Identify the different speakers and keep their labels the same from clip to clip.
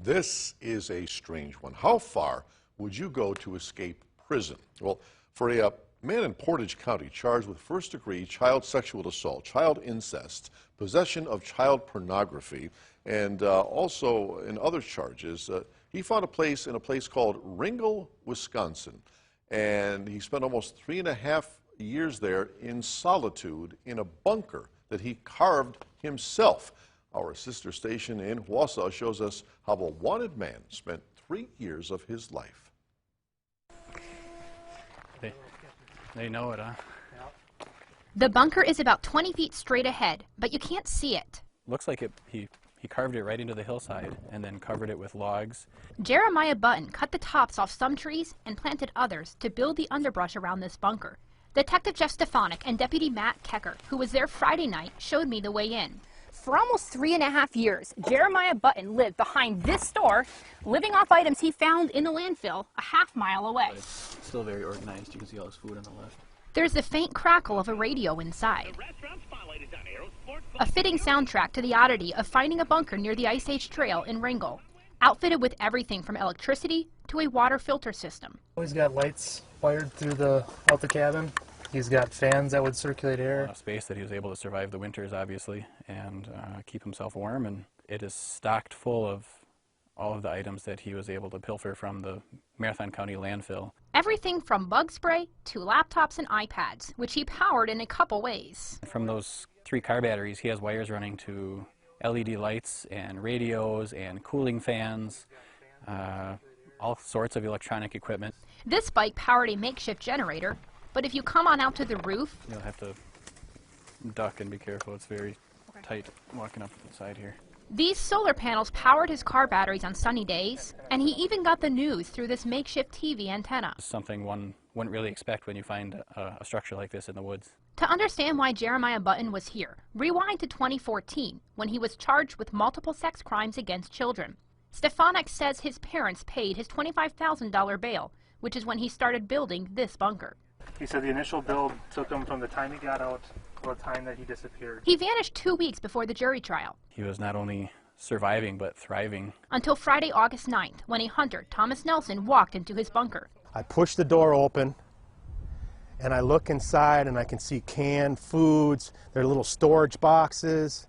Speaker 1: This is a strange one. How far would you go to escape prison? Well, for a man in Portage County charged with first-degree child sexual assault, child incest, possession of child pornography, and also in other charges, he found a place in a place called Ringgold, Wisconsin, and he spent almost 3.5 years there in solitude in a bunker that he carved himself. Our sister station in Wausau shows us how a wanted man spent 3 years of his life.
Speaker 2: They know it, huh?
Speaker 3: The bunker is about 20 feet straight ahead, but you can't see it.
Speaker 2: Looks like he carved it right into the hillside and then covered it with logs.
Speaker 3: Jeremiah Button cut the tops off some trees and planted others to build the underbrush around this bunker. Detective Jeff Stefanik and Deputy Matt Kecker, who was there Friday night, showed me the way in.
Speaker 4: For almost 3.5 years, Jeremiah Button lived behind this store, living off items he found in the landfill a half-mile away.
Speaker 2: But it's still very organized. You can see all his food on the left.
Speaker 3: There's the faint crackle of a radio inside. A fitting soundtrack to the oddity of finding a bunker near the Ice Age Trail in Ringgold, outfitted with everything from electricity to a water filter system.
Speaker 5: He's got lights wired through out the cabin. He's got fans that would circulate air.
Speaker 2: A space that he was able to survive the winters, obviously, and keep himself warm. And it is stocked full of all of the items that he was able to pilfer from the Marathon County landfill.
Speaker 3: Everything from bug spray to laptops and iPads, which he powered in a couple ways.
Speaker 2: From those 3 car batteries, he has wires running to LED lights and radios and cooling fans, all sorts of electronic equipment.
Speaker 3: This bike powered a makeshift generator, but if you come on out to the roof,
Speaker 2: you'll have to duck and be careful. It's very tight walking up the side here.
Speaker 3: These solar panels powered his car batteries on sunny days, and he even got the news through this makeshift TV antenna.
Speaker 2: Something one wouldn't really expect when you find a structure like this in the woods.
Speaker 3: To understand why Jeremiah Button was here, rewind to 2014, when he was charged with multiple sex crimes against children. Stefanik says his parents paid his $25,000 bail, which is when he started building this bunker.
Speaker 5: He said the initial build took him from the time he got out to the time that he disappeared.
Speaker 3: He vanished 2 weeks before the jury trial.
Speaker 2: He was not only surviving, but thriving.
Speaker 3: Until Friday, August 9th, when a hunter, Thomas Nelson, walked into his bunker.
Speaker 6: I push the door open, and I look inside, and I can see canned foods. There are little storage boxes,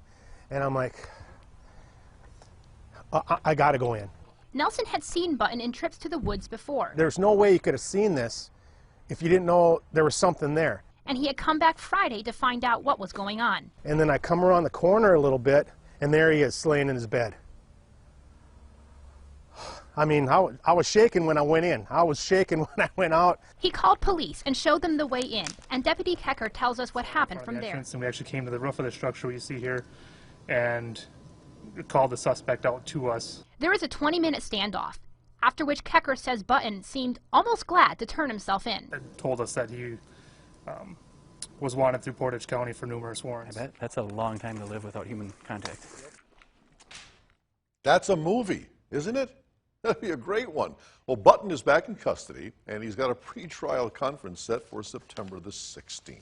Speaker 6: and I'm like, I gotta go in.
Speaker 3: Nelson had seen Button in trips to the woods before.
Speaker 6: There's no way you could have seen this if you didn't know there was something there.
Speaker 3: And he had come back Friday to find out what was going on.
Speaker 6: And then I come around the corner a little bit, and there he is, laying in his bed. I mean, I was shaking when I went in. I was shaking when I went out.
Speaker 3: He called police and showed them the way in, and Deputy Kecker tells us what happened from there.
Speaker 5: And we actually came to the roof of the structure you see here and called the suspect out to us.
Speaker 3: There was a 20-minute standoff, after which Kecker says Button seemed almost glad to turn himself in.
Speaker 5: It told us that he was wanted through Portage County for numerous warrants.
Speaker 2: I bet that's a long time to live without human contact.
Speaker 1: That's a movie, isn't it? That'd be a great one. Well, Button is back in custody, and he's got a pre-trial conference set for September the 16th.